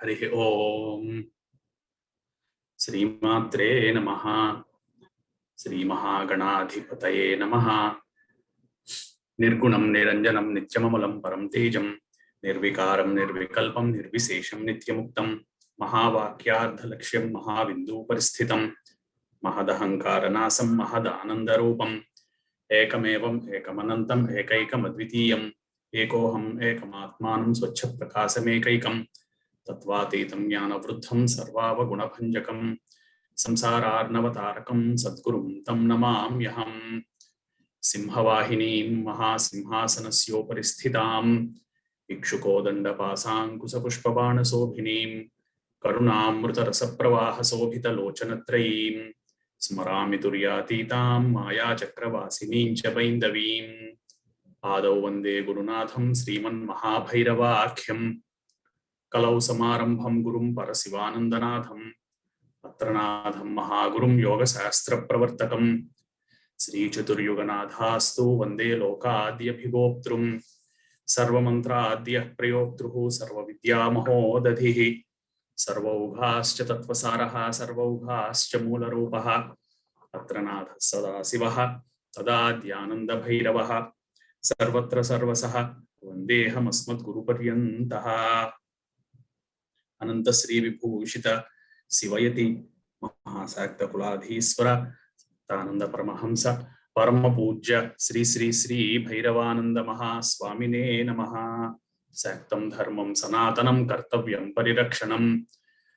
హరి ఓం శ్రీమాత్రే నమః. శ్రీ మహాగణాధిపతయే నమః. నిర్గుణం నిరంజనం నిత్యమమలం పరం తేజం నిర్వికారం నిర్వికల్పం నిర్విశేషం నిత్యముక్తం మహావాక్యార్థలక్ష్యం మహాబిందు పరిస్థితం మహదహంకారనాశం మహదానందరూపం ఏకమేవం ఏకమనంతం ఏకైకమద్వితీయం ఏకోహం ఏకమాత్మానం స్వచ్ఛప్రకాశమేకైకం తత్వాతీతం జ్ఞానవృద్ధం సర్వావగుణభంజకం సంసారార్ణవతారకం సద్గురుం తం నమామ్యహం. సింహవాహినీం మహాసింహాసనస్యోపరి స్థితాం ఇక్షుకోదండపాశాంకుశపుష్పబాణశోభినీం కరుణామృతరసప్రవాహశోభితలోచనత్రయీం స్మరామి తుర్యాతీతాం మాయాచక్రవాసినీం చ బైందవీం. ఆదౌ వందే గురునాథం శ్రీమన్మహాభైరవాఖ్యం కలౌ సమారంభం గురుం పరశివానందనాథం అత్రనాథం మహాగురుం యోగశాస్త్రప్రవర్తకం శ్రీచతుర్యుగనాథాస్తు వందే లోకాద్యభిగోప్తృం సర్వమంత్రాద్యః ప్రయోక్తృః సర్వవిద్యామహోదధిః సర్వౌఘాశ్చ తత్వసారః సర్వౌఘాశ్చ మూలరూపः అత్రనాథः సదాశివः తదాద్యానందభైరవः సర్వత్ర సర్వసః వందేహమస్మద్గురుపర్యంతః. అనంత శ్రీ విభూషిత శివయతి మహాశాక్త కులాధీశ్వర ఆనంద పరమహంస పరమ పూజ్య శ్రీ శ్రీ శ్రీ భైరవానంద మహాస్వామినే నమః. శాక్తం ధర్మం సనాతనం కర్తవ్యం పరిరక్షణం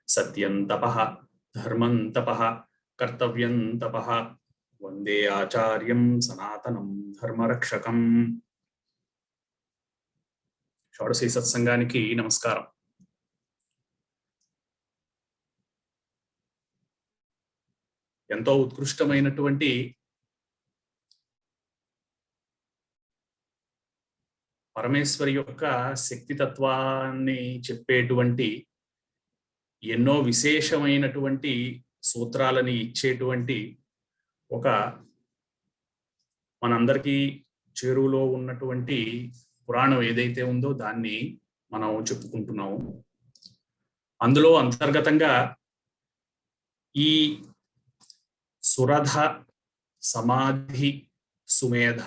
సత్యం తపః ధర్మం తపః కర్తవ్యం తపః వందే ఆచార్యం సనాతనం ధర్మరక్షకం. షోడశీ సత్సంగానికి నమస్కారం. ఎంతో ఉత్కృష్టమైనటువంటి పరమేశ్వరి యొక్క శక్తితత్వాన్ని చెప్పేటువంటి ఎన్నో విశేషమైనటువంటి సూత్రాలని ఇచ్చేటువంటి ఒక మనందరికీ చేరువలో ఉన్నటువంటి పురాణం ఏదైతే ఉందో దాన్ని మనం చెప్పుకుంటున్నాము. అందులో అంతర్గతంగా ఈ సురధ సమాధి సుమేధ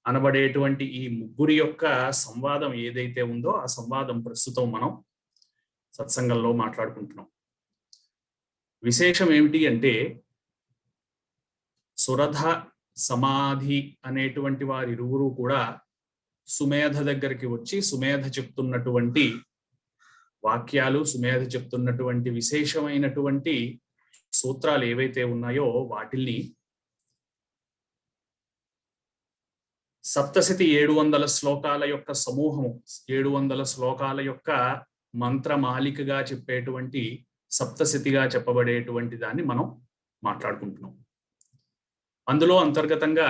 అనబడేటువంటి ఈ ముగ్గురి యొక్క సంవాదం ఏదైతే ఉందో ఆ సంవాదం ప్రస్తుతం మనం సత్సంగంలో మాట్లాడుకుంటున్నాం. విశేషం ఏమిటి అంటే సురధ సమాధి అనేటువంటి వారిరువురు కూడా సుమేధ దగ్గరికి వచ్చి సుమేధ చెప్తున్నటువంటి వాక్యాలు, సుమేధ చెప్తున్నటువంటి విశేషమైనటువంటి సూత్రాలు ఏవైతే ఉన్నాయో వాటిల్ని సప్తశతి 700 శ్లోకాల యొక్క సమూహము, 700 శ్లోకాల యొక్క మంత్రమాలికగా చెప్పేటువంటి సప్తశతిగా చెప్పబడేటువంటి దాన్ని మనం మాట్లాడుకుంటున్నాం. అందులో అంతర్గతంగా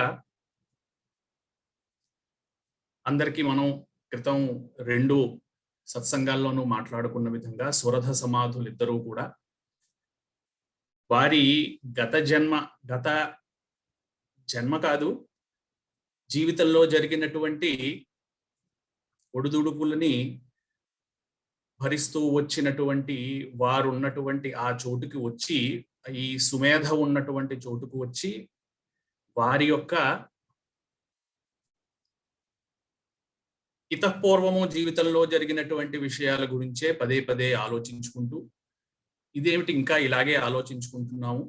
అందరికీ మనం క్రితం 2 సత్సంగాల్లోనూ మాట్లాడుకున్న విధంగా సురధ సమాధులు ఇద్దరూ కూడా వారి గత జన్మ కాదు, జీవితంలో జరిగినటువంటి ఒడిదుడుకులని భరిస్తూ వచ్చినటువంటి వారు ఉన్నటువంటి ఆ చోటుకి వచ్చి, ఈ సుమేధ ఉన్నటువంటి చోటుకు వచ్చి వారి యొక్క ఇతపూర్వము జీవితంలో జరిగినటువంటి విషయాల గురించే పదే పదే ఆలోచించుకుంటూ, ఇదేమిటి ఇంకా ఇలాగే ఆలోచించుకుంటున్నాము,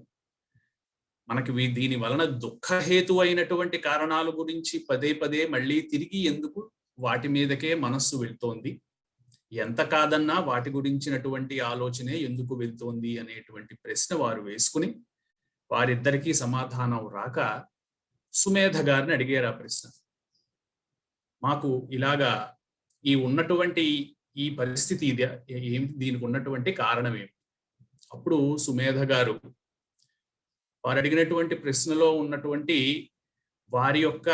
మనకి దీని వలన దుఃఖహేతు అయినటువంటి కారణాల గురించి పదే పదే మళ్ళీ తిరిగి ఎందుకు వాటి మీదకే మనస్సు వెళ్తోంది, ఎంత కాదన్నా వాటి గురించినటువంటి ఆలోచనే ఎందుకు వెళ్తోంది అనేటువంటి ప్రశ్న వారు వేసుకుని వారిద్దరికీ సమాధానం రాక సుమేధ గారిని అడిగారు ఆ ప్రశ్న. మాకు ఇలాగా ఈ ఉన్నటువంటి ఈ పరిస్థితి ఏమిటి, దీనికి ఉన్నటువంటి కారణం ఏమిటి? అప్పుడు సుమేధ గారు వారు అడిగినటువంటి ప్రశ్నలో ఉన్నటువంటి వారి యొక్క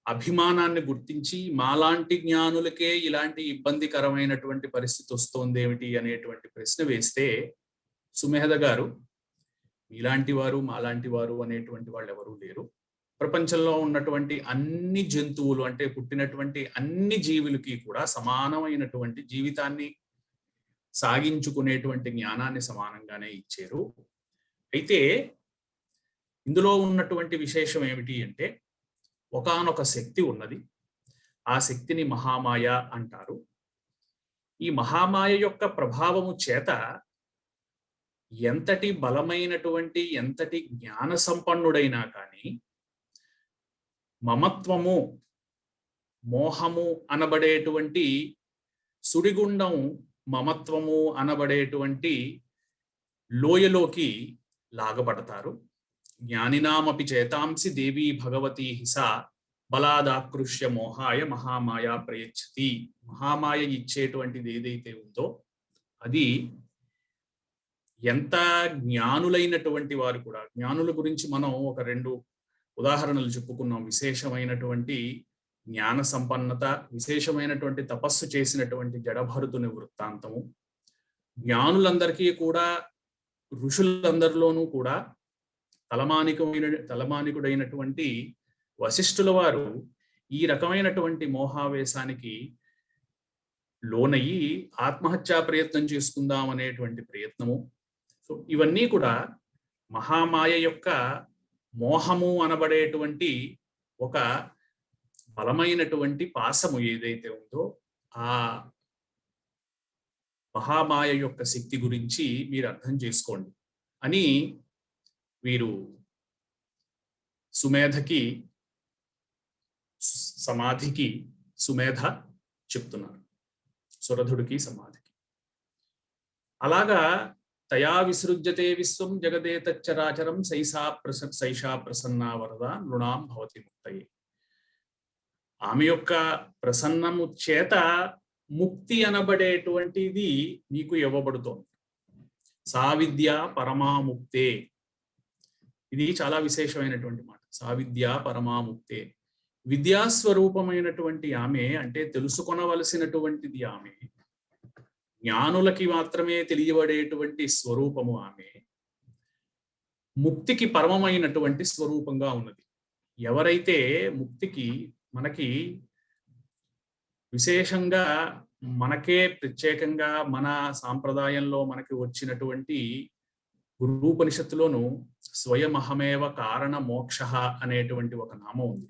అభిమానాన్ని గుర్తించి, మాలాంటి జ్ఞానులకే ఇలాంటి ఇబ్బందికరమైనటువంటి పరిస్థితి వస్తోంది ఏమిటి అనేటువంటి ప్రశ్న వేస్తే సుమేధ గారు, మీలాంటి వారు మాలాంటి వారు అనేటువంటి వాళ్ళు ఎవరూ లేరు, ప్రపంచంలో ఉన్నటువంటి అన్ని జంతువులు అంటే పుట్టినటువంటి అన్ని జీవులకి కూడా సమానమైనటువంటి జీవితాన్ని సాగించుకునేటువంటి జ్ఞానాన్ని సమానంగానే ఇచ్చారు. అయితే ఇందులో ఉన్నటువంటి విశేషం ఏమిటి అంటే, ఒకానొక శక్తి ఉన్నది. ఆ శక్తిని మహామాయ అంటారు. ఈ మహామాయ యొక్క ప్రభావము చేత ఎంతటి బలమైనటువంటి, ఎంతటి జ్ఞాన సంపన్నుడైనా కానీ మమత్వము, మోహము అనబడేటువంటి సుడిగుండం, మమత్వము అనబడేటువంటి లోయలోకి లాగబడతారు. జ్ఞానినామపి చేతాంసి దేవీ భగవతి హిసా బలాదాకృష్య మోహాయ మహామాయ ప్రయచ్చతి. మహామాయ ఇచ్చేటువంటిది ఏదైతే ఉందో అది ఎంత జ్ఞానులైనటువంటి వారు కూడా, జ్ఞానుల గురించి మనం ఒక 2 ఉదాహరణలు చెప్పుకున్నాం. విశేషమైనటువంటి జ్ఞాన సంపన్నత, విశేషమైనటువంటి తపస్సు చేసినటువంటి జడభరతుని వృత్తాంతము. జ్ఞానులందరికీ కూడా, ఋషులందరిలోనూ కూడా తలమానికుడైనటువంటి వశిష్ఠుల వారు ఈ రకమైనటువంటి మోహావేశానికి లోనయ్యి ఆత్మహత్యా ప్రయత్నం చేసుకుందాం అనేటువంటి ప్రయత్నము. సో ఇవన్నీ కూడా మహామాయ యొక్క మోహము అనబడేటువంటి ఒక బలమైనటువంటి పాశము ఏదైతే ఉందో ఆ మహామాయ యొక్క శక్తి గురించి మీరు అర్థం చేసుకోండి అని వీరు సుమేధకి, సమాధికి, సుమేధ చెప్తున్నారు, సురధుడికి సమాధికి. అలాగా తయా విసృజ్యతే విశ్వం జగదేతచ్చరాచరం సైషా ప్రసన్నా వరద నృణాం భవతి ముక్తయే. ఆమె యొక్క ప్రసన్నము చేత ముక్తి అనబడేటువంటిది మీకు ఇవ్వబడుతోంది. సా విద్య పరమాముక్తే. ఇది చాలా విశేషమైనటువంటి మాట. సా విద్య పరమాముక్తే. విద్యాస్వరూపమైనటువంటి ఆమె, అంటే తెలుసుకొనవలసినటువంటిది ఆమె, జ్ఞానులకి మాత్రమే తెలియబడేటువంటి స్వరూపము ఆమె, ముక్తికి పరమమైనటువంటి స్వరూపంగా ఉన్నది. ఎవరైతే ముక్తికి, మనకి విశేషంగా, మనకే ప్రత్యేకంగా మన సాంప్రదాయంలో మనకి వచ్చినటువంటి గురూపనిషత్తులోను స్వయమహమేవ కారణ మోక్ష అనేటువంటి ఒక నామం ఉంది.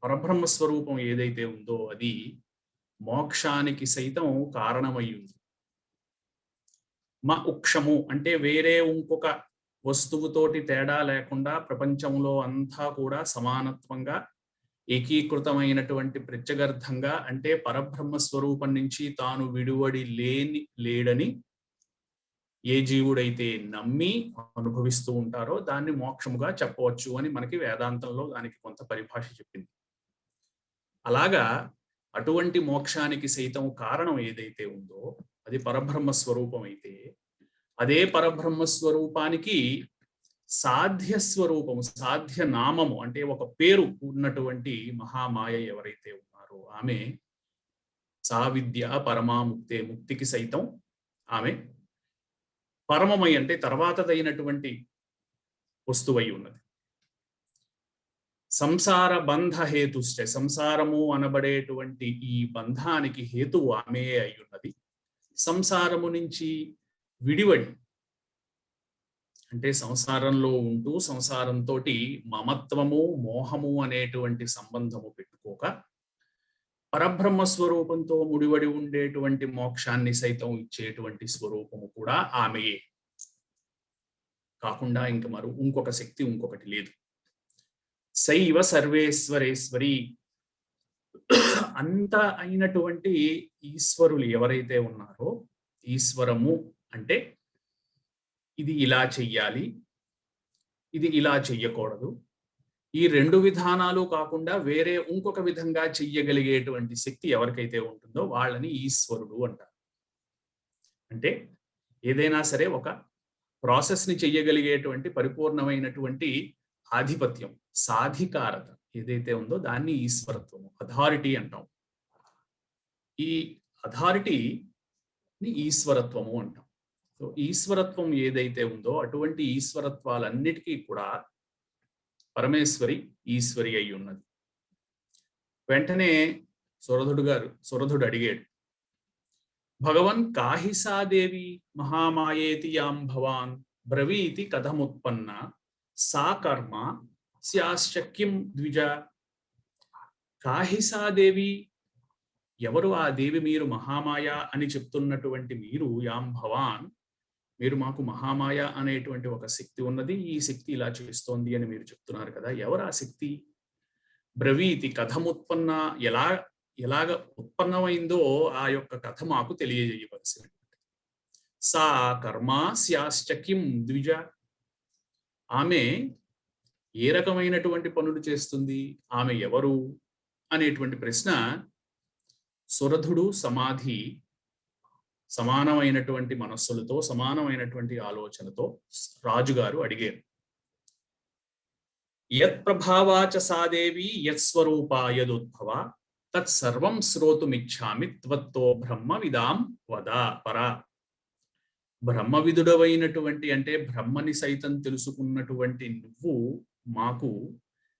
పరబ్రహ్మ స్వరూపం ఏదైతే ఉందో అది మోక్షానికి సైతం కారణమై ఉంది. ఉక్షము అంటే వేరే ఇంకొక వస్తువుతోటి తేడా లేకుండా ప్రపంచంలో అంతా కూడా సమానత్వంగా ఏకీకృతమైనటువంటి ప్రత్యగర్థంగా, అంటే పరబ్రహ్మ స్వరూపం నుంచి తాను విడివడి లేడని ఏ జీవుడైతే నమ్మి అనుభవిస్తూ ఉంటారో దాన్ని మోక్షముగా చెప్పవచ్చు అని మనకి వేదాంతంలో దానికి కొంత పరిభాష చెప్పింది. అలాగా అటువంటి మోక్షానికి సైతం కారణం ఏదైతే ఉందో అది పరబ్రహ్మ స్వరూపం అయితే, అదే పరబ్రహ్మ స్వరూపానికి సాధ్య స్వరూపము, సాధ్య నామము, అంటే ఒక పేరు ఉన్నటువంటి మహామాయ ఎవరైతే ఉన్నారో ఆమె సా విద్య పరమాముక్తే. ముక్తికి సైతం ఆమె పరమమై, అంటే తర్వాతదైనటువంటి వస్తువై ఉన్నది. సంసార బంధ హేతుశ్చ. సంసారము అనబడేటువంటి ఈ బంధానికి హేతువు ఆమె అయి ఉన్నది. సంసారము నుంచి విడివడి, అంటే సంసారంలో ఉంటూ సంసారంతో మమత్వము, మోహము అనేటువంటి సంబంధము పెట్టుకోక పరబ్రహ్మ స్వరూపంతో ముడివడి ఉండేటువంటి మోక్షాన్ని సైతం ఇచ్చేటువంటి స్వరూపము కూడా ఆమెయే కాకుండా ఇంకొక శక్తి ఇంకొకటి లేదు. శైవ సర్వేశ్వరేశ్వరి. అంత అయినటువంటి ఈశ్వరులు ఎవరైతే ఉన్నారో, ఈశ్వరము అంటే ఇది ఇలా చెయ్యాలి, ఇది ఇలా చెయ్యకూడదు, ఈ 2 విధానాలు కాకుండా వేరే ఇంకొక విధంగా చెయ్యగలిగేటువంటి శక్తి ఎవరికైతే ఉంటుందో వాళ్ళని ఈశ్వరుడు అంటారు. అంటే ఏదైనా సరే ఒక ప్రాసెస్ని చెయ్యగలిగేటువంటి పరిపూర్ణమైనటువంటి ఆధిపత్యం, సాధికారత ఏదైతే ఉందో దాన్ని ఈశ్వరత్వము, అథారిటీ అంటాం. ఈ అథారిటీని ఈశ్వరత్వము అంటాం. సో ఈశ్వరత్వం ఏదైతే ఉందో అటువంటి ఈశ్వరత్వాలన్నిటికీ కూడా పరమేశ్వరి ఈశ్వరి అయి ఉన్నది. వెంటనే సురధుడు అడిగాడు, భగవన్ కాహి సా దేవి మహామాయేతి యాం భవాన్ బ్రవీతి కథముత్పన్న సా కర్మ స్యాశ్చక్యం ద్విజ. కాహి సా దేవి, ఎవరు ఆ దేవి? మీరు మహామాయ అని చెప్తున్నటువంటి మీరు, యాం భవాన్, మీరు మాకు మహామాయ అనేటువంటి ఒక శక్తి ఉన్నది, ఈ శక్తి ఇలా చేస్తోంది అని మీరు చెప్తున్నారు కదా, ఎవరు ఆ శక్తి? బ్రవీతి కథముత్పన్న, ఎలాగ ఉత్పన్నమైందో ఆ యొక్క కథ మాకు తెలియజేయవలసిన. సా కర్మా స్యాశ్చక్యం ద్విజ, ఆమె ఏ రకమైనటువంటి పనులు చేస్తుంది, ఆమె ఎవరు అనేటువంటి ప్రశ్న సురధుడు సమాధి సమానమైనటువంటి మనస్సులతో, సమానమైనటువంటి ఆలోచనతో రాజుగారు అడిగారు. యత్ ప్రభావాచ సాదేవి యత్ స్వరూపా యదుద్భవ తత్సర్వం శ్రోతుమిచ్ఛామి త్వత్తో బ్రహ్మవిదాం వద పరా. బ్రహ్మవిదుడవైనటువంటి, అంటే బ్రహ్మని సైతం తెలుసుకున్నటువంటి నువ్వు మాకు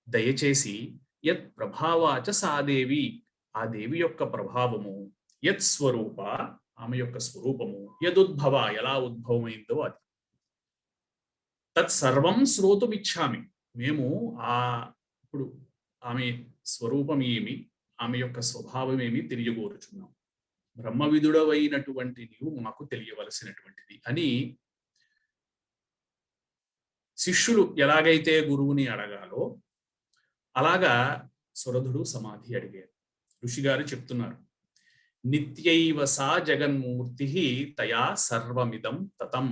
దయచేసి యత్ ప్రభావాచ సాదేవి, ఆ దేవి యొక్క ప్రభావము, యత్ స్వరూప, ఆమె యొక్క స్వరూపము, యదుద్భవ, ఎలా ఉద్భవమైందో అది, తత్సర్వం శ్రోతుమిచ్ఛామి, మేము ఇప్పుడు ఆమె స్వరూపం ఏమి, ఆమె యొక్క స్వభావం ఏమి తెలియగోరుచున్నాం. బ్రహ్మవిదుడవైనటువంటి నీవు మాకు తెలియవలసినటువంటిది అని శిష్యులు ఎలాగైతే గురువుని అడగాలో అలాగా సురధుడు సమాధి అడిగారు. ఋషిగారు చెప్తున్నారు, నిత్యైవ సా జగన్మూర్తి తయా సర్వమిదం తతం.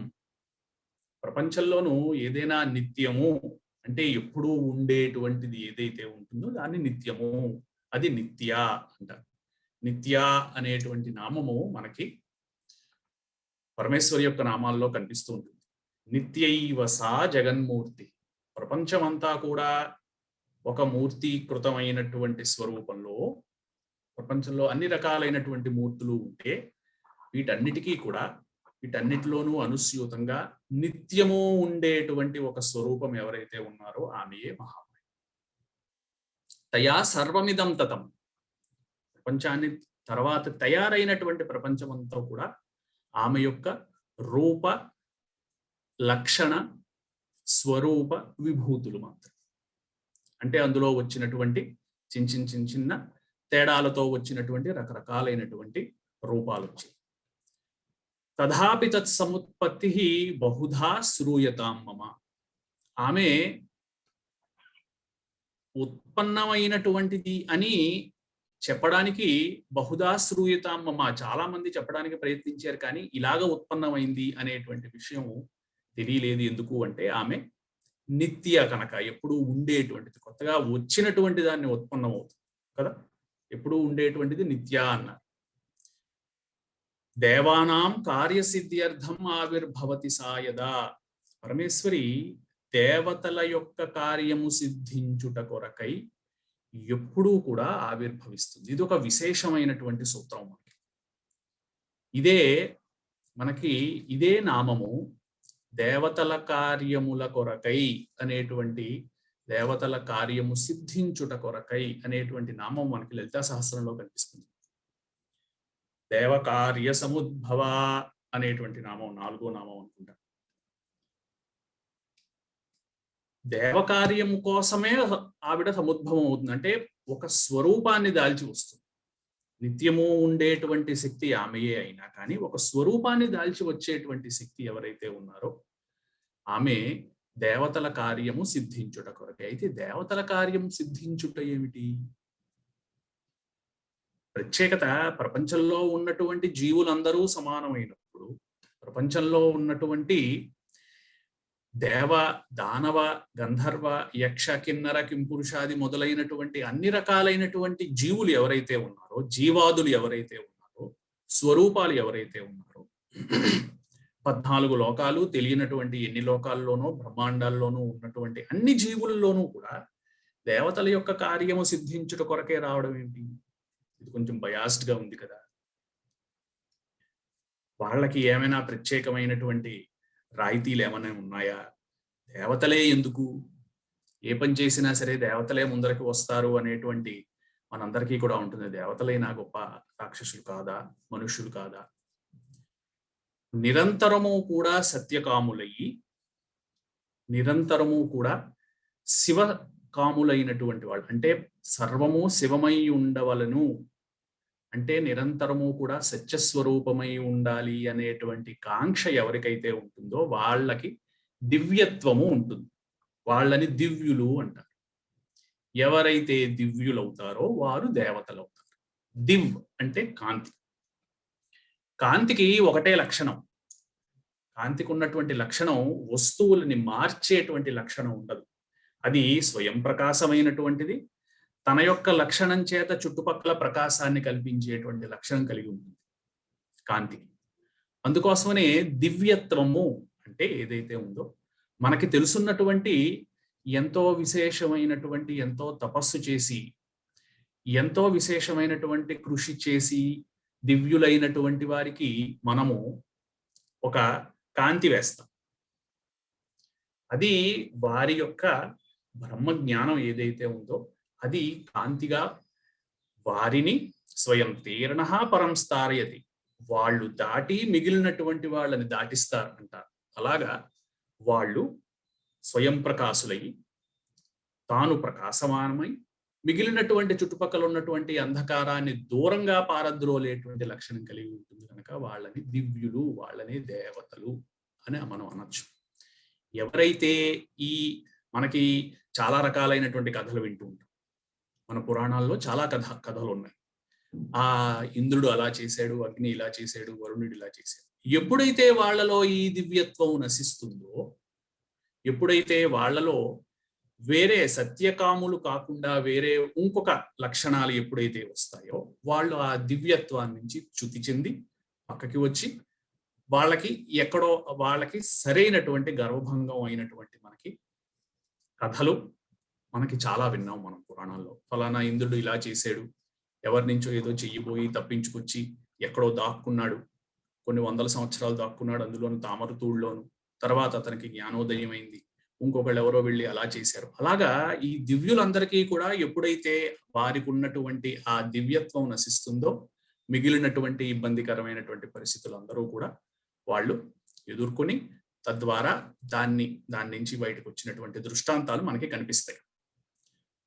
ప్రపంచంలోనూ ఏదైనా నిత్యము అంటే ఎప్పుడూ ఉండేటువంటిది ఏదైతే ఉంటుందో దాన్ని నిత్యము, అది నిత్య అంటారు. నిత్య అనేటువంటి నామము మనకి పరమేశ్వరి యొక్క నామాల్లో కనిపిస్తూ ఉంటుంది. నిత్యైవ సా జగన్మూర్తి, ప్రపంచమంతా కూడా ఒక మూర్తీకృతమైనటువంటి స్వరూపంలో, ప్రపంచంలో అన్ని రకాలైనటువంటి మూర్తులు ఉంటే వీటన్నిటిలోనూ అనుస్యూతంగా నిత్యము ఉండేటువంటి ఒక స్వరూపం ఎవరైతే ఉన్నారో ఆమెయే మహామాయ. తయా సర్వమిదం తతం, ప్రపంచాన్ని తర్వాత తయారైనటువంటి ప్రపంచమంతా కూడా ఆమె యొక్క రూప లక్షణ స్వరూప విభూతులు మాత్రం. అంటే అందులో వచ్చినటువంటి చిన్న తేడాలతో వచ్చినటువంటి రకరకాలైనటువంటి రూపాలు వచ్చాయి. తథాపి తత్ సముత్పత్తి బహుధా శ్రూయతాం మమ, ఆమె ఉత్పన్నమైనటువంటిది అని చెప్పడానికి బహుధా శ్రూయతాం మమ, చాలా మంది చెప్పడానికి ప్రయత్నించారు, కానీ ఇలాగ ఉత్పన్నమైంది అనేటువంటి విషయం తెలియలేదు. ఎందుకు అంటే ఆమె నిత్య కనుక, ఎప్పుడూ ఉండేటువంటిది, కొత్తగా వచ్చినటువంటి దాన్ని ఉత్పన్నమవుతుంది కదా, ఎప్పుడూ ఉండేటువంటిది నిత్య అన్నారు. దేవానాం కార్యసిద్ధ్యర్థం ఆవిర్భవతి సాయదా, పరమేశ్వరి దేవతల యొక్క కార్యము సిద్ధించుట కొరకై ఎప్పుడూ కూడా ఆవిర్భవిస్తుంది. ఇది ఒక విశేషమైనటువంటి సూత్రం. ఇదే నామము దేవతల కార్యముల కొరకై అనేటువంటి, దేవతల కార్యము సిద్ధించుట కొరకై అనేటువంటి నామం మనకి లలితా సహస్రంలో కనిపిస్తుంది. దేవకార్య సముద్భవ అనేటువంటి నామం 4వ నామం అనుకుంటా. దేవకార్యము కోసమే ఆవిడ సముద్భవం అవుతుంది, అంటే ఒక స్వరూపాన్ని దాల్చి వస్తుంది. నిత్యము ఉండేటువంటి శక్తి ఆమెయే అయినా కానీ ఒక స్వరూపాన్ని దాల్చి వచ్చేటువంటి శక్తి ఎవరైతే ఉన్నారో ఆమె దేవతల కార్యము సిద్ధించుట కొరకే. అయితే దేవతల కార్యం సిద్ధించుట ఏమిటి? ప్రత్యేకత, ప్రపంచంలో ఉన్నటువంటి జీవులందరూ సమానమైనప్పుడు, ప్రపంచంలో ఉన్నటువంటి దేవ, దానవ, గంధర్వ, యక్ష, కిన్నర, కింపురుషాది మొదలైనటువంటి అన్ని రకాలైనటువంటి జీవులు ఎవరైతే ఉన్నారో, జీవాదులు ఎవరైతే ఉన్నారో, స్వరూపాలు ఎవరైతే ఉన్నారో, 14 లోకాలు తెలియనటువంటి ఎన్ని లోకాల్లోనూ బ్రహ్మాండాల్లోనూ ఉన్నటువంటి అన్ని జీవుల్లోనూ కూడా దేవతల యొక్క కార్యము సిద్ధించుట కొరకే రావడం ఏంటి? ఇది కొంచెం బయాస్డ్ గా ఉంది కదా. వాళ్ళకి ఏమైనా ప్రత్యేకమైనటువంటి రాయితీలు ఏమైనా ఉన్నాయా? దేవతలే ఎందుకు? ఏ పని చేసినా సరే దేవతలే ముందరికి వస్తారు అనేటువంటి మనందరికీ కూడా ఉంటుంది. దేవతలైనా గొప్ప రాక్షసులు కాదా, మనుష్యులు కాదా? నిరంతరము కూడా సత్యకాములయ్యి, నిరంతరము కూడా శివ కాములైనటువంటి వాళ్ళు, అంటే సర్వము శివమై ఉండవలను, అంటే నిరంతరము కూడా సత్యస్వరూపమై ఉండాలి అనేటువంటి కాంక్ష ఎవరికైతే ఉంటుందో వాళ్ళకి దివ్యత్వము ఉంటుంది. వాళ్ళని దివ్యులు అంటారు. ఎవరైతే దివ్యులవుతారో వారు దేవతలవుతారు. దివ్ అంటే కాంతి. కాంతికి ఒకటే లక్షణం. కాంతికి ఉన్నటువంటి లక్షణం వస్తువులని మార్చేటువంటి లక్షణం ఉండదు. అది స్వయం ప్రకాశమైనటువంటిది. తన యొక్క లక్షణం చేత చుట్టుపక్కల ప్రకాశాన్ని కల్పించేటువంటి లక్షణం కలిగి ఉంటుంది కాంతికి. అందుకోసమనే దివ్యత్వము అంటే ఏదైతే ఉందో, మనకి తెలుసున్నటువంటి ఎంతో విశేషమైనటువంటి, ఎంతో తపస్సు చేసి, ఎంతో విశేషమైనటువంటి కృషి చేసి దివ్యులైనటువంటి వారికి మనము ఒక కాంతి వేస్తాం. అది వారి యొక్క బ్రహ్మ జ్ఞానం ఏదైతే ఉందో అది కాంతిగా వారిని స్వయం తీర్ణ పరం స్థారయతి, వాళ్ళు దాటి మిగిలినటువంటి వాళ్ళని దాటిస్తారు అంటారు. అలాగా వాళ్ళు స్వయం ప్రకాశులై, తాను ప్రకాశమానమై మిగిలినటువంటి చుట్టుపక్కల ఉన్నటువంటి అంధకారాన్ని దూరంగా పారద్రోలేటువంటి లక్షణం కలిగి ఉంటుంది కనుక వాళ్ళని దివ్యులు, వాళ్ళని దేవతలు అని మనం అనొచ్చు. ఎవరైతే ఈ మనకి చాలా రకాలైనటువంటి కథలు వింటూ ఉంటాం, మన పురాణాల్లో చాలా కథలు ఉన్నాయి. ఆ ఇంద్రుడు అలా చేశాడు, అగ్ని ఇలా చేశాడు, వరుణుడు ఇలా చేశాడు. ఎప్పుడైతే వాళ్ళలో ఈ దివ్యత్వం నశిస్తుందో, ఎప్పుడైతే వాళ్ళలో వేరే సత్యకాములు కాకుండా వేరే ఇంకొక లక్షణాలు ఎప్పుడైతే వస్తాయో, వాళ్ళు ఆ దివ్యత్వాన్ని నుంచి చ్యుతి చెంది పక్కకి వచ్చి వాళ్ళకి ఎక్కడో వాళ్ళకి సరైనటువంటి గర్వభంగం అయినటువంటి మనకి కథలు మనకి చాలా విన్నాం మనం పురాణాల్లో. ఫలానా ఇంద్రుడు ఇలా చేశాడు, ఎవరి నుంచో ఏదో చెయ్యిపోయి తప్పించుకొచ్చి ఎక్కడో దాక్కున్నాడు, కొన్ని వందల సంవత్సరాలు దాక్కున్నాడు అందులోను తామరతూళ్ళలోను, తర్వాత అతనికి జ్ఞానోదయం అయింది, ఇంకొకళ్ళు ఎవరో వెళ్ళి అలా చేశారు. అలాగా ఈ దివ్యులందరికీ కూడా ఎప్పుడైతే వారికి ఉన్నటువంటి ఆ దివ్యత్వం నశిస్తుందో, మిగిలినటువంటి ఇబ్బందికరమైనటువంటి పరిస్థితులు అందరూ కూడా వాళ్ళు ఎదుర్కొని తద్వారా దాని నుంచి బయటకు వచ్చినటువంటి దృష్టాంతాలు మనకి కనిపిస్తాయి.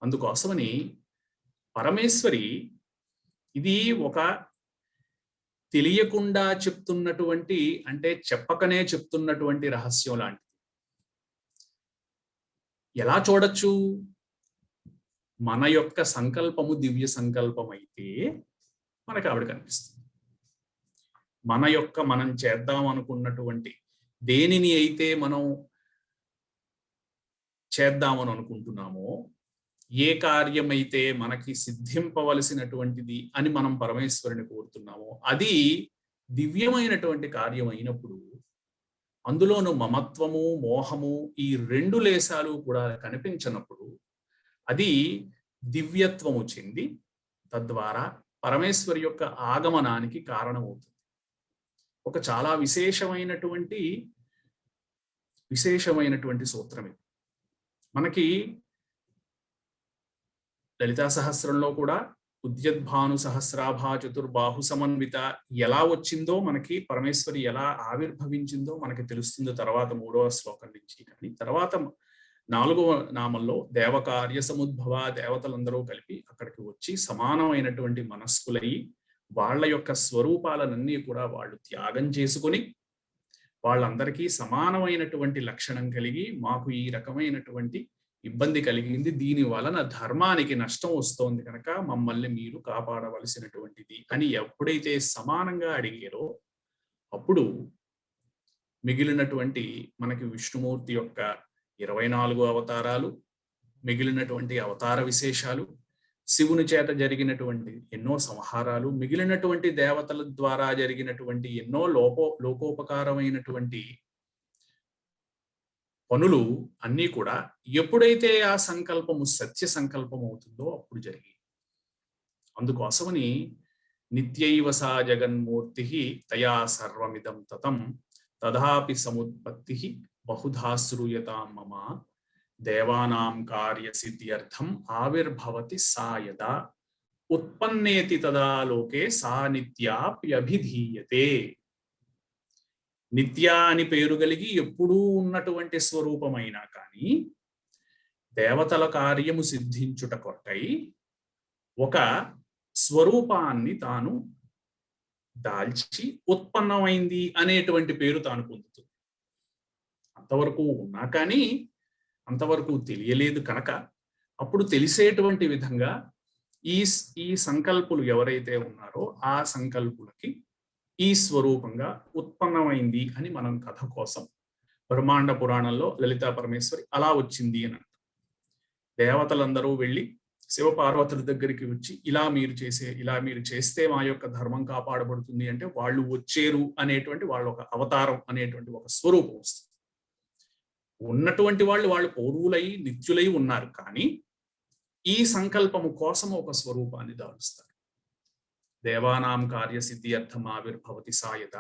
అందుకోసమని పరమేశ్వరి ఇది ఒక తెలియకుండా చెప్తున్నటువంటి, అంటే చెప్పకనే చెప్తున్నటువంటి రహస్యం లాంటిది. ఎలా చూడొచ్చు? మన యొక్క సంకల్పము దివ్య సంకల్పం అయితే మనకు ఆవిడ కనిపిస్తుంది. మనం చేద్దాం అనుకున్నటువంటి దేనిని అయితే మనం చేద్దామని అనుకుంటున్నామో, ఏ కార్యమైతే మనకి సిద్ధింపవలసినటువంటిది అని మనం పరమేశ్వరుని కోరుతున్నామో అది దివ్యమైనటువంటి కార్యం అయినప్పుడు, అందులోను మమత్వము, మోహము ఈ రెండు లేశాలు కూడా కనిపించినప్పుడు అది దివ్యత్వము చెంది తద్వారా పరమేశ్వరి యొక్క ఆగమనానికి కారణమవుతుంది. ఒక చాలా విశేషమైనటువంటి సూత్రం ఇది. మనకి లలితా సహస్రంలో కూడా ఉద్యద్భాను సహస్రాభా చతుర్బాహు సమన్విత ఎలా వచ్చిందో, మనకి పరమేశ్వరి ఎలా ఆవిర్భవించిందో మనకి తెలుస్తుంది తర్వాత 3వ శ్లోకం నుంచి. కానీ తర్వాత 4వ నామంలో దేవకార్య సముద్భవ, దేవతలందరూ కలిపి అక్కడికి వచ్చి సమానమైనటువంటి మనస్కులయ్యి వాళ్ళ యొక్క స్వరూపాలనన్నీ కూడా వాళ్ళు త్యాగం చేసుకొని వాళ్ళందరికీ సమానమైనటువంటి లక్షణం కలిగి, మాకు ఈ రకమైనటువంటి ఇబ్బంది కలిగింది, దీని వలన ధర్మానికి నష్టం వస్తోంది కనుక మమ్మల్ని మీరు కాపాడవలసినటువంటిది అని ఎప్పుడైతే సమానంగా అడిగారో అప్పుడు మిగిలినటువంటి మనకి విష్ణుమూర్తి యొక్క 24 అవతారాలు, మిగిలినటువంటి అవతార విశేషాలు, శివుని చేత జరిగినటువంటి ఎన్నో సంహారాలు, మిగిలినటువంటి దేవతల ద్వారా జరిగినటువంటి ఎన్నో లోకోపకారమైనటువంటి పనులు అన్నీ కూడా ఎప్పుడైతే ఆ సంకల్పము సత్య సంకల్పం అవుతుందో అప్పుడు జరిగి. అందుకోసమని నిత్యైవ సా జగన్మూర్తి తయా సర్వమిదం తతం తదాపి సముత్పత్తి బహుధా శ్రూయతాం మమ దేవానాం కార్య సిద్ధ్యర్థం ఆవిర్భవతి సా యదా ఉత్పన్నేతి తదా లోకే సా నిత్యాప్యభిధీయతే. నిత్య అని పేరు కలిగి ఎప్పుడూ ఉన్నటువంటి స్వరూపమైనా కానీ దేవతల కార్యము సిద్ధించుట కొరకై ఒక స్వరూపాన్ని తాను దాల్చి ఉత్పన్నమైంది అనేటువంటి పేరు తాను పొందుతుంది. అంతవరకు ఉన్నా కానీ అంతవరకు తెలియలేదు కనుక అప్పుడు తెలిసేటువంటి విధంగా ఈ సంకల్పులు ఎవరైతే ఉన్నారో ఆ సంకల్పులకి ఈ స్వరూపంగా ఉత్పన్నమైంది అని మనం కథ కోసం బ్రహ్మాండ పురాణంలో లలితా పరమేశ్వరి అలా వచ్చింది అని అంటారు. దేవతలందరూ వెళ్ళి శివపార్వతుల దగ్గరికి వచ్చి ఇలా మీరు చేస్తే మా యొక్క ధర్మం కాపాడబడుతుంది అంటే వాళ్ళు వచ్చేరు అనేటువంటి వాళ్ళ ఒక అవతారం అనేటువంటి ఒక స్వరూపం వస్తుంది. ఉన్నటువంటి వాళ్ళు పౌరులై నిత్యులై ఉన్నారు కానీ ఈ సంకల్పము కోసం ఒక స్వరూపాన్ని దాలుస్తారు. దేవానాం కార్యసిద్ధి అర్థం ఆవిర్భవతి సాయత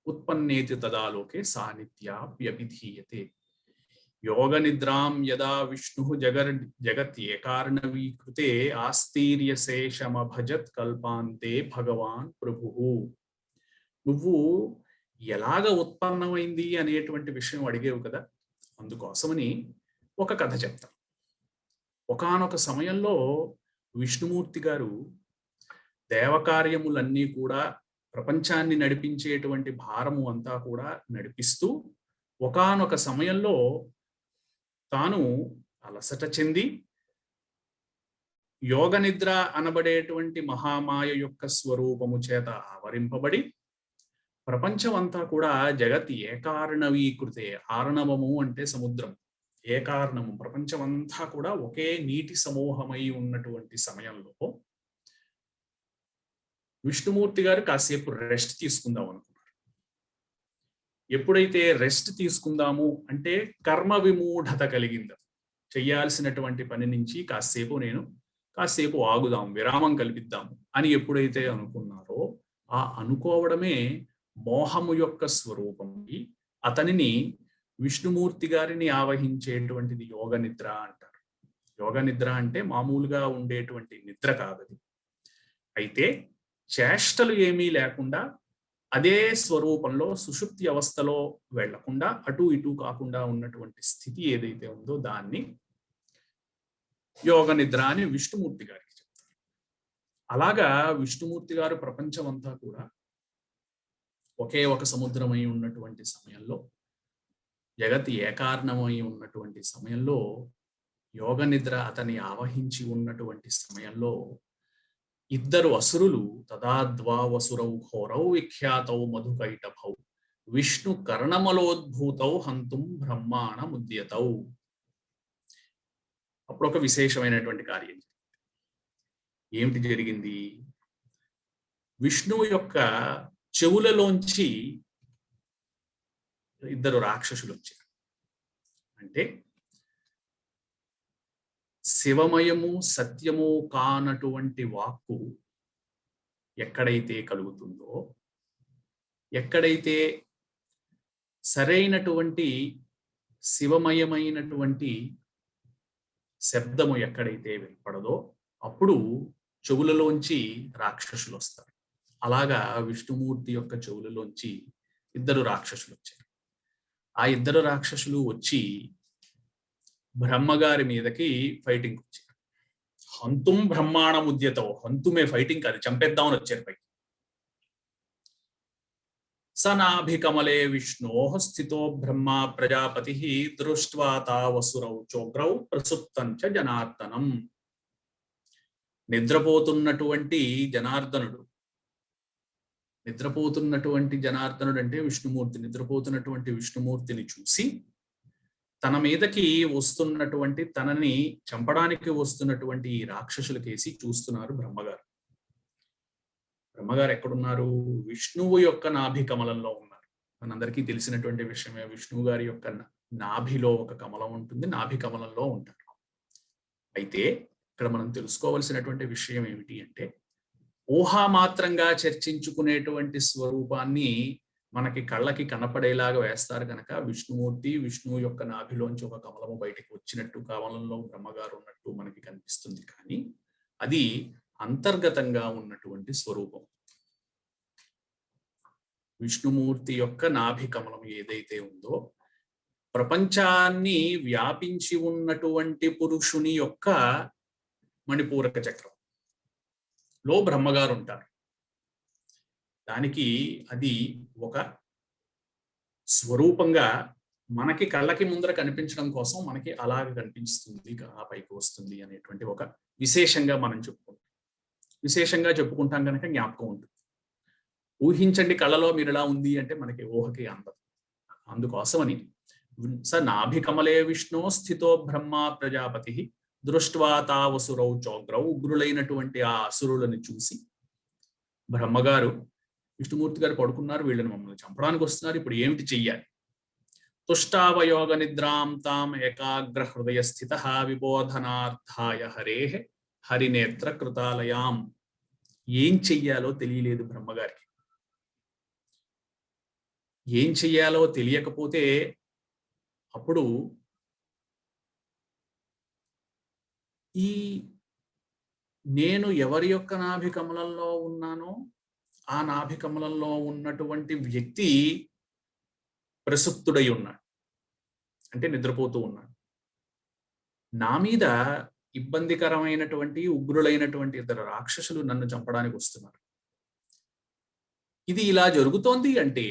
ఉత్పన్నేతి తదాలోకే సానిత్యాప్యభిధీయతే. యోగ నిద్రాం యదా విష్ణు జగత్యేకార్ణవీకృతే ఆస్తీర్యశేషమభజత్ కల్పాంతే భగవాన్ ప్రభుః. నువ్వు ఎలాగ ఉత్పన్నమైంది అనేటువంటి విషయం అడిగేవు కదా, అందుకోసమని ఒక కథ చెప్తాను. ఒకానొక సమయంలో విష్ణుమూర్తి గారు దేవకార్యములన్నీ కూడా ప్రపంచాన్ని నడిపించేటువంటి భారము అంతా కూడా నడిపిస్తూ ఒకానొక సమయంలో తాను అలసట చెంది యోగ నిద్ర అనబడేటువంటి మహామాయ యొక్క స్వరూపము చేత ఆవరింపబడి ప్రపంచం అంతా కూడా జగత్ ఏకార్ణవీకృతే. ఆర్ణవము అంటే సముద్రం, ఏకార్ణము ప్రపంచం అంతా కూడా ఒకే నీటి సమూహమై ఉన్నటువంటి సమయంలో విష్ణుమూర్తి గారు కాసేపు రెస్ట్ తీసుకుందాం అనుకున్నారు. ఎప్పుడైతే రెస్ట్ తీసుకుందాము అంటే కర్మ విమూఢత కలిగింది, చెయ్యాల్సినటువంటి పని నుంచి కాసేపు ఆగుదాం, విరామం కల్పిద్దాము అని ఎప్పుడైతే అనుకున్నారో ఆ అనుకోవడమే మోహము యొక్క స్వరూపం. అతనిని విష్ణుమూర్తి గారిని ఆవహించేటువంటిది యోగ నిద్ర అంటారు. యోగ నిద్ర అంటే మామూలుగా ఉండేటువంటి నిద్ర కాదది. అయితే చేష్టలు ఏమీ లేకుండా అదే స్వరూపంలో సుషుప్తి అవస్థలో వెళ్లకుండా అటు ఇటు కాకుండా ఉన్నటువంటి స్థితి ఏదైతే ఉందో దాన్ని యోగ నిద్ర అని విష్ణుమూర్తి గారికి చెప్తారు. అలాగా విష్ణుమూర్తి గారు ప్రపంచం అంతా కూడా ఒకే ఒక సముద్రమై ఉన్నటువంటి సమయంలో, జగత్ ఏకార్ణమై ఉన్నటువంటి సమయంలో, యోగ నిద్ర అతన్ని ఆవహించి ఉన్నటువంటి సమయంలో ఇద్దరు అసురులు తదాద్వావసురౌ ఘోరౌ విఖ్యాతౌ మధుకైటభౌ విష్ణు కర్ణమలోద్భూతౌ హంతుం బ్రహ్మాణ ముద్యతౌ. అప్పుడు ఒక విశేషమైనటువంటి కార్యం ఏమిటి జరిగింది? విష్ణువు యొక్క చెవులలోంచి ఇద్దరు రాక్షసులు వచ్చారు. అంటే శివమయము సత్యము కానటువంటి వాక్కు ఎక్కడైతే కలుగుతుందో, ఎక్కడైతే సరైనటువంటి శివమయమైనటువంటి శబ్దము ఎక్కడైతే వినపడదో అప్పుడు చెవులలోంచి రాక్షసులు వస్తారు. అలాగా విష్ణుమూర్తి యొక్క చెవులలోంచి ఇద్దరు రాక్షసులు వచ్చారు. ఆ ఇద్దరు రాక్షసులు వచ్చి బ్రహ్మగారి మీదకి ఫైటింగ్ వచ్చారు. హంతుం బ్రహ్మాణ ముద్యతో, హంతుమే ఫైటింగ్ కాదు, చంపేద్దామని వచ్చారు పైకి. సనాభికమలే విష్ణో స్థితో బ్రహ్మ ప్రజాపతి దృష్ట్వా తావసురౌ చోగ్రౌ ప్రసుప్తంచ జనార్దనం. నిద్రపోతున్నటువంటి జనార్దనుడు అంటే విష్ణుమూర్తి, నిద్రపోతున్నటువంటి విష్ణుమూర్తిని చూసి తన మీదకి వస్తున్నటువంటి, తనని చంపడానికి వస్తున్నటువంటి ఈ రాక్షసులకేసి చూస్తున్నారు బ్రహ్మగారు. బ్రహ్మగారు ఎక్కడున్నారు? విష్ణువు యొక్క నాభి కమలంలో ఉన్నారు. మనందరికీ తెలిసినటువంటి విషయమే, విష్ణువు గారి యొక్క నాభిలో ఒక కమలం ఉంటుంది, నాభి కమలంలో ఉంటారు. అయితే ఇక్కడ మనం తెలుసుకోవలసినటువంటి విషయం ఏమిటి అంటే, ఊహామాత్రంగా చర్చించుకునేటువంటి స్వరూపాన్ని మనకి కళ్ళకి కనపడేలాగా వేస్తారు కనుక విష్ణువు యొక్క నాభిలోంచి ఒక కమలము బయటకు వచ్చినట్టు, కమలంలో బ్రహ్మగారు ఉన్నట్టు మనకి కనిపిస్తుంది. కానీ అది అంతర్గతంగా ఉన్నటువంటి స్వరూపం. విష్ణుమూర్తి యొక్క నాభి కమలం ఏదైతే ఉందో ప్రపంచాన్ని వ్యాపించి ఉన్నటువంటి పురుషుని యొక్క మణిపూరక చక్రం లో బ్రహ్మగారు ఉంటారు. దానికి అది ఒక స్వరూపంగా మనకి కళ్ళకి ముందర కనిపించడం కోసం మనకి అలాగే కనిపిస్తుంది, ఆ పైకి వస్తుంది అనేటువంటి ఒక విశేషంగా మనం చెప్పుకుంటాం కనుక జ్ఞాపకం ఉంటుంది. ఊహించండి, కళ్ళలో మీరు ఎలా ఉంది అంటే మనకి ఊహకి అందదు. అందుకోసమని స నాభికమలే విష్ణు స్థితో బ్రహ్మ ప్రజాపతి దృష్ట్వా తావసురౌ చోగ్రౌ, ఉగ్రులైనటువంటి ఆ అసురులను చూసి బ్రహ్మగారు విష్ణుమూర్తి గారు పడుకున్నారు, వీళ్ళని మమ్మల్ని చంపడానికి వస్తున్నారు, ఇప్పుడు ఏమిటి చెయ్యాలి? తుష్టావయోగ నిద్రాం తాం ఏకాగ్ర హృదయ స్థిత విబోధనార్థాయ హరేహ హరినేత్ర కృతాలయాం. ఏం చెయ్యాలో తెలియలేదు బ్రహ్మగారికి. ఏం చెయ్యాలో తెలియకపోతే అప్పుడు నేను ఎవరి యొక్క నాభికమలంలో ఉన్నానో ఆ నాభికమలంలో ఉన్నటువంటి వ్యక్తి ప్రసుప్తుడై ఉన్నాడు, అంటే నిద్రపోతూ ఉన్నాడు. నా మీద ఇబ్బందికరమైనటువంటి ఉగ్రులైనటువంటి ఇద్దరు రాక్షసులు నన్ను చంపడానికి వస్తున్నారు. ఇది ఇలా జరుగుతోంది అంటే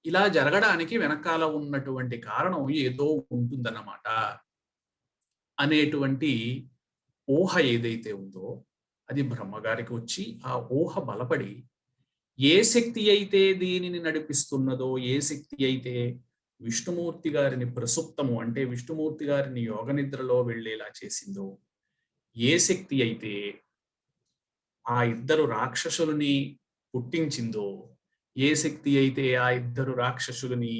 ఇలా జరగడానికి వెనకాల ఉన్నటువంటి కారణం ఏదో ఉంటుందన్నమాట అనేటువంటి ఊహ ఏదైతే ఉందో అది బ్రహ్మగారికి వచ్చి ఆ ఊహ బలపడి ఏ శక్తి అయితే దీనిని నడిపిస్తున్నదో, ఏ శక్తి అయితే విష్ణుమూర్తి గారిని ప్రసుప్తము అంటే విష్ణుమూర్తి గారిని యోగ నిద్రలో వెళ్ళేలా చేసిందో, ఏ శక్తి అయితే ఆ ఇద్దరు రాక్షసులని పుట్టించిందో, ఏ శక్తి అయితే ఆ ఇద్దరు రాక్షసులని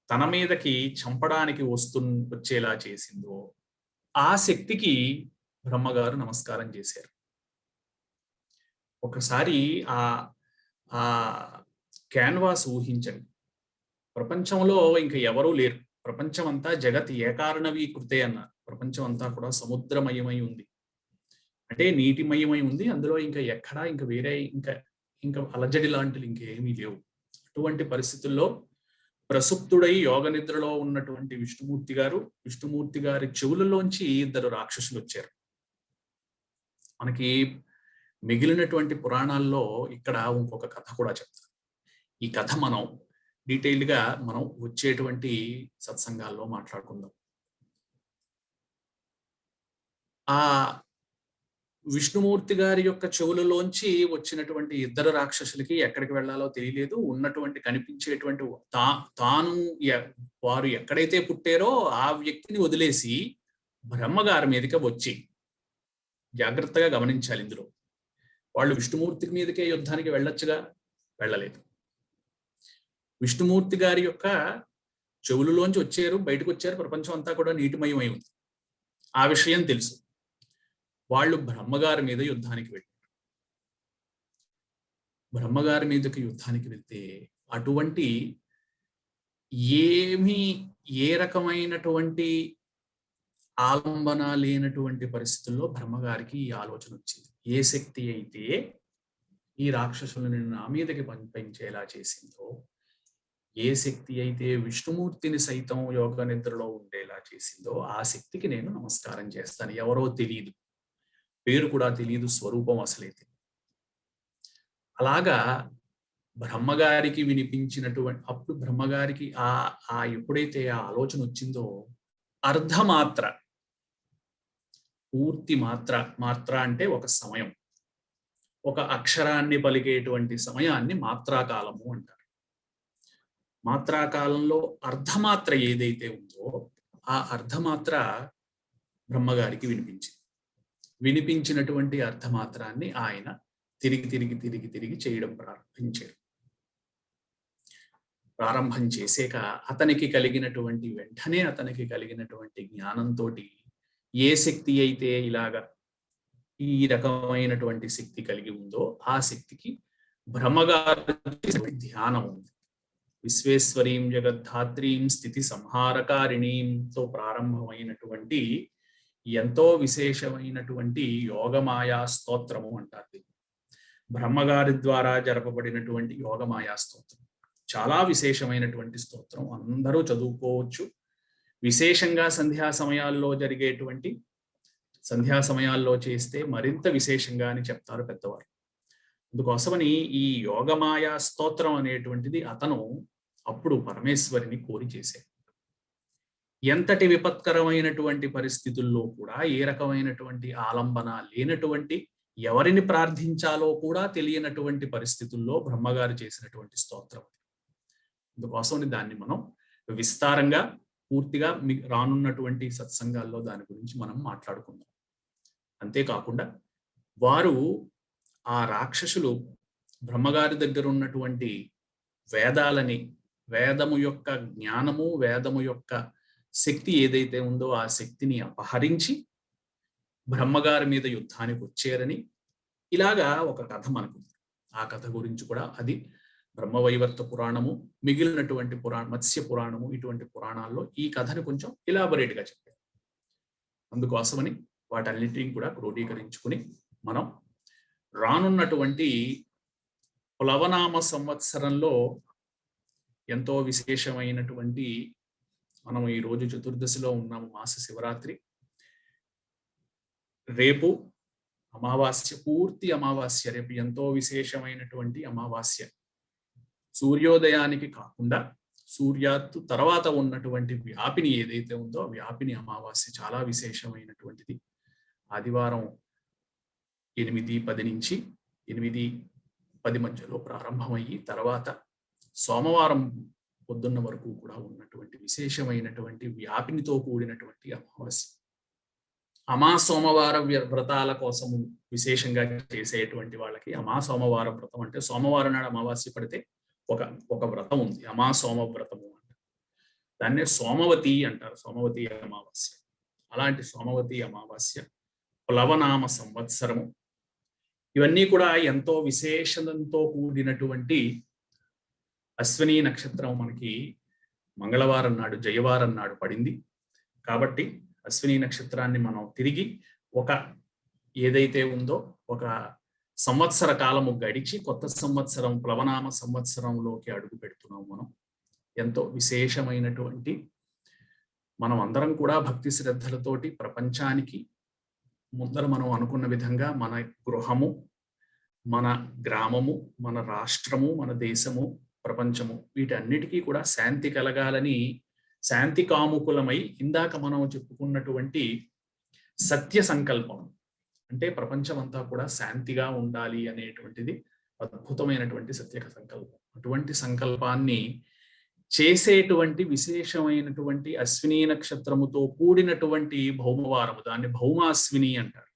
తన మీదకి చంపడానికి వచ్చేలా చేసిందో ఆ శక్తికి బ్రహ్మగారు నమస్కారం చేశారు. ఒకసారి ఆ ఆ క్యాన్వాస్ ఊహించండి. ప్రపంచంలో ఇంకా ఎవరూ లేరు, ప్రపంచం అంతా జగత్ ఏకారణవీకృతే అన్నారు. ప్రపంచం అంతా కూడా సముద్రమయమై ఉంది, అంటే నీటిమయమై ఉంది. అందులో ఇంకా ఎక్కడా ఇంకా వేరే ఇంకా అలజడి లాంటివి ఇంకేమీ లేవు. అటువంటి పరిస్థితుల్లో ప్రసుప్తుడై యోగ నిద్రలో ఉన్నటువంటి విష్ణుమూర్తి గారి చెవులలోంచి ఇద్దరు రాక్షసులు వచ్చారు. మనకి మిగిలినటువంటి పురాణాల్లో ఇక్కడ ఇంకొక కథ కూడా చెప్తారు. ఈ కథ మనం డీటెయిల్డ్ గా మనం వచ్చేటువంటి సత్సంగాల్లో మాట్లాడుకుందాం. ఆ విష్ణుమూర్తి గారి యొక్క చెవులలోంచి వచ్చినటువంటి ఇద్దరు రాక్షసులకి ఎక్కడికి వెళ్ళాలో తెలియలేదు. ఉన్నటువంటి కనిపించేటువంటి వారు ఎక్కడైతే పుట్టారో ఆ వ్యక్తిని వదిలేసి బ్రహ్మగారి మీదకి వచ్చి, జాగ్రత్తగా గమనించాలి ఇందులో, వాళ్ళు విష్ణుమూర్తి మీదకే యుద్ధానికి వెళ్ళొచ్చుగా, వెళ్ళలేదు. విష్ణుమూర్తి గారి యొక్క చెవులలోంచి వచ్చారు, బయటకు వచ్చారు. ప్రపంచం అంతా కూడా నీటిమయమై ఉంది, ఆ విషయం తెలుసు. వాళ్ళు బ్రహ్మగారి మీద యుద్ధానికి వెళ్ళారు. బ్రహ్మగారి మీదకి యుద్ధానికి వెళ్తే అటువంటి ఏ రకమైనటువంటి ఆలంబన లేనటువంటి పరిస్థితుల్లో బ్రహ్మగారికి ఈ ఆలోచన వచ్చింది. ఏ శక్తి అయితే ఈ రాక్షసులను నా మీదకి పంపించేలా చేసిందో, ఏ శక్తి అయితే విష్ణుమూర్తిని సైతం యోగ నిద్రలో ఉండేలా చేసిందో ఆ శక్తికి నేను నమస్కారం చేస్తాను. ఎవరో తెలియదు, పేరు కూడా తెలియదు, స్వరూపం అసలే తెలియదు. అలాగా బ్రహ్మగారికి వినిపించినటువంటి అప్పుడు బ్రహ్మగారికి ఎప్పుడైతే ఆ ఆలోచన వచ్చిందో అర్ధమాత్ర, పూర్తి మాత్ర అంటే ఒక సమయం, ఒక అక్షరాన్ని పలికేటువంటి సమయాన్ని మాత్రాకాలము అంటారు. మాత్రాకాలంలో అర్ధమాత్ర ఏదైతే ఉందో ఆ అర్ధమాత్ర బ్రహ్మగారికి వినిపించినటువంటి అర్ధమాత్రాన్ని ఆయన తిరిగి చేయడం ప్రారంభం చేసాక అతనికి కలిగినటువంటి జ్ఞానంతో ఏ శక్తి అయితే ఇలాగా ఈ రకమైనటువంటి శక్తి కలిగి ఉందో ఆ శక్తికి బ్రహ్మగారు ధ్యానం ఉంది. విశ్వేశ్వరీం జగద్ధాత్రీం స్థితి సంహారకారిణీంతో ప్రారంభమైనటువంటి ఎంతో విశేషమైనటువంటి యోగమాయా స్తోత్రము అంటారు. బ్రహ్మగారి ద్వారా జరపబడినటువంటి యోగమాయా స్తోత్రం. చాలా విశేషమైనటువంటి స్తోత్రం, అందరూ చదువుకోవచ్చు. విశేషంగా సంధ్యా సమయాల్లో చేస్తే మరింత విశేషంగా అని చెప్తారు పెద్దవారు. అందుకోసమని ఈ యోగమాయా స్తోత్రం అనేటువంటిది అతను అప్పుడు పరమేశ్వరిని కోరి చేశాడు. ఎంతటి విపత్కరమైనటువంటి పరిస్థితుల్లో కూడా, ఏ రకమైనటువంటి ఆలంబన లేనటువంటి, ఎవరిని ప్రార్థించాలో కూడా తెలియనటువంటి పరిస్థితుల్లో బ్రహ్మగారు చేసినటువంటి స్తోత్రం. అందుకోసం దాన్ని మనం విస్తారంగా పూర్తిగా రానున్నటువంటి సత్సంగాల్లో దాని గురించి మనం మాట్లాడుకుందాం. అంతేకాకుండా వారు ఆ రాక్షసులు బ్రహ్మగారి దగ్గర ఉన్నటువంటి వేదాలని, వేదము యొక్క జ్ఞానము, వేదము యొక్క శక్తి ఏదైతే ఉందో ఆ శక్తిని అపహరించి బ్రహ్మగారి మీద యుద్ధానికి వచ్చారని ఇలాగా ఒక కథ మనకుంది. ఆ కథ గురించి కూడా అది బ్రహ్మవైవర్త పురాణము, మిగిలినటువంటి మత్స్య పురాణము, ఇటువంటి పురాణాల్లో ఈ కథని కొంచెం ఎలాబొరేట్ గా చెప్పారు. అందుకోసమని వాటన్నిటిని కూడా క్రోడీకరించుకుని మనం రానున్నటువంటి ప్లవనామ సంవత్సరంలో ఎంతో విశేషమైనటువంటి, మనం ఈ రోజు చతుర్దశిలో ఉన్నాము, మాస శివరాత్రి. రేపు అమావాస్య, పూర్తి అమావాస్య. రేపు ఎంతో విశేషమైనటువంటి అమావాస్య. సూర్యోదయానికి కాకుండా సూర్యాత్తు తర్వాత ఉన్నటువంటి వ్యాపిని ఏదైతే ఉందో వ్యాపిని అమావాస్య చాలా విశేషమైనటువంటిది. ఆదివారం 8:10 నుంచి 8:10 మధ్యలో ప్రారంభమయ్యి తర్వాత సోమవారం పొద్దున్న వరకు కూడా ఉన్నటువంటి విశేషమైనటువంటి వ్యాపినితో కూడినటువంటి అమావాస్య. సోమవార వ్రతాల కోసము విశేషంగా చేసేటువంటి వాళ్ళకి సోమవార వ్రతం అంటే సోమవారం నాడు అమావాస్య పడితే ఒక వ్రతం ఉంది, సోమ వ్రతము అంటారు. దాన్నే సోమవతి అంటారు, సోమవతి అమావాస్య. అలాంటి సోమవతి అమావాస్య, ప్లవనామ సంవత్సరము, ఇవన్నీ కూడా ఎంతో విశేషంతో కూడినటువంటి అశ్విని నక్షత్రం మనకి మంగళవారం నాడు, జయవారం నాడు పడింది. కాబట్టి అశ్విని నక్షత్రాన్ని మనం తిరిగి ఏదైతే ఉందో ఒక సంవత్సర కాలము గడిచి కొత్త సంవత్సరం ప్లవనామ సంవత్సరంలోకి అడుగు పెడుతున్నాం. మనం ఎంతో విశేషమైనటువంటి, మనం అందరం కూడా భక్తి శ్రద్ధలతోటి ప్రపంచానికి ముందర మనం అనుకున్న విధంగా మన గృహము, మన గ్రామము, మన రాష్ట్రము, మన దేశము, ప్రపంచము, వీటన్నిటికీ కూడా శాంతి కలగాలని శాంతి కాముకులమై ఇందాక మనం చెప్పుకున్నటువంటి సత్య సంకల్పం అంటే ప్రపంచం అంతా కూడా శాంతిగా ఉండాలి అనేటువంటిది అద్భుతమైనటువంటి సత్య సంకల్పం. అటువంటి సంకల్పాన్ని చేసేటువంటి విశేషమైనటువంటి అశ్విని నక్షత్రముతో కూడినటువంటి భౌమవారము, దాన్ని భౌమాశ్విని అంటారు.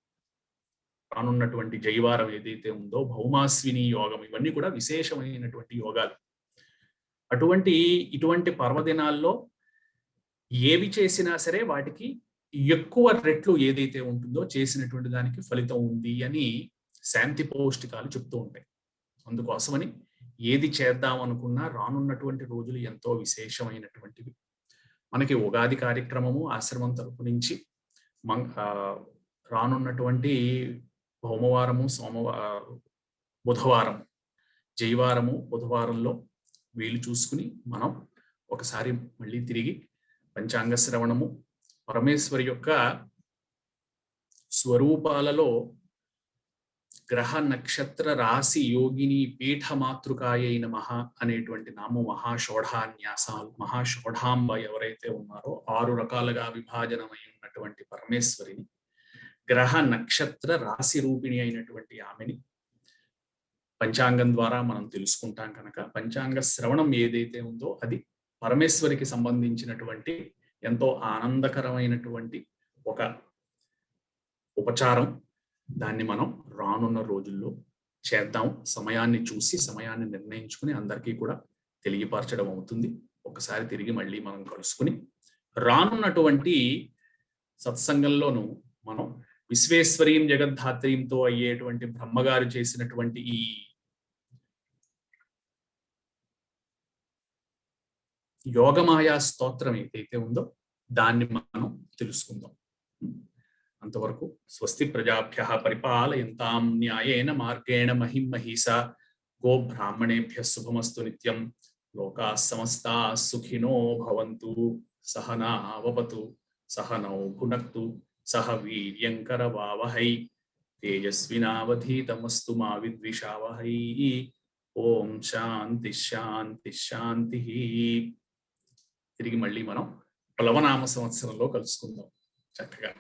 రానున్నటువంటి జైవారం ఏదైతే ఉందో భౌమాశ్విని యోగం, ఇవన్నీ కూడా విశేషమైనటువంటి యోగాలు. ఇటువంటి పర్వదినాల్లో ఏవి చేసినా సరే వాటికి ఎక్కువ రెట్లు ఏదైతే ఉంటుందో చేసినటువంటి దానికి ఫలితం ఉంది అని శాంతి పౌష్టికాలు చెప్తూ ఉంటాయి. అందుకోసమని ఏది చేద్దాం అనుకున్నా రానున్నటువంటి రోజులు ఎంతో విశేషమైనటువంటివి. మనకి ఉగాది కార్యక్రమము ఆశ్రమం తరపు నుంచి రానున్నటువంటి భౌమవారము, బుధవారం, జైవారము, బుధవారంలో వీలు చూసుకుని మనం ఒకసారి మళ్ళీ తిరిగి పంచాంగ శ్రవణము, పరమేశ్వరి యొక్క స్వరూపాలలో గ్రహ నక్షత్ర రాశి యోగిని పీఠ మాతృకాయ నమః అనేటువంటి నామం, మహాషోఢాన్యాసాలు, మహాషోఢాంబ ఎవరైతే ఉన్నారో 6 రకాలుగా విభాజనమై ఉన్నటువంటి పరమేశ్వరిని, గ్రహ నక్షత్ర రాశి రూపిణి అయినటువంటి ఆమెని పంచాంగం ద్వారా మనం తెలుసుకుంటాం కనుక పంచాంగ శ్రవణం ఏదైతే ఉందో అది పరమేశ్వరికి సంబంధించినటువంటి ఎంతో ఆనందకరమైనటువంటి ఒక ఉపచారం. దాన్ని మనం రానున్న రోజుల్లో చేద్దాం. సమయాన్ని చూసి సమయాన్ని నిర్ణయించుకుని అందరికీ కూడా తెలియపరచడం అవుతుంది. ఒకసారి తిరిగి మళ్ళీ మనం కలుసుకుని రానున్నటువంటి సత్సంగంలోనూ మనం విశ్వేశ్వరీం జగద్ధాత్రీంతో అయ్యేటువంటి బ్రహ్మగారు చేసినటువంటి ఈ యోగమాయా స్తోత్రం ఏదైతే ఉందో దాన్ని మనం తెలుసుకుందాం. అంతవరకు స్వస్తి ప్రజాభ్యః పరిపాలయంతాం న్యాయేన మార్గేణ మహిం మహిషా గో బ్రాహ్మణేభ్యః శుభమస్తు నిత్యం. लोकाः समस्ताः सुखिनो भवन्तु सहनाववतु सहनौ भुनक्तु सह वीर्यङ्करवावहै तेजस्विनावधीतमस्तु मा विद्विषावहै ఓం శాంతి శాంతి శాంతి. తిరిగి మళ్ళీ మనం ప్లవనామ సంవత్సరంలో కలుసుకుందాం. చక్కగా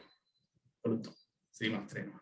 కలుద్దాం. శ్రీమాత్రే నమః.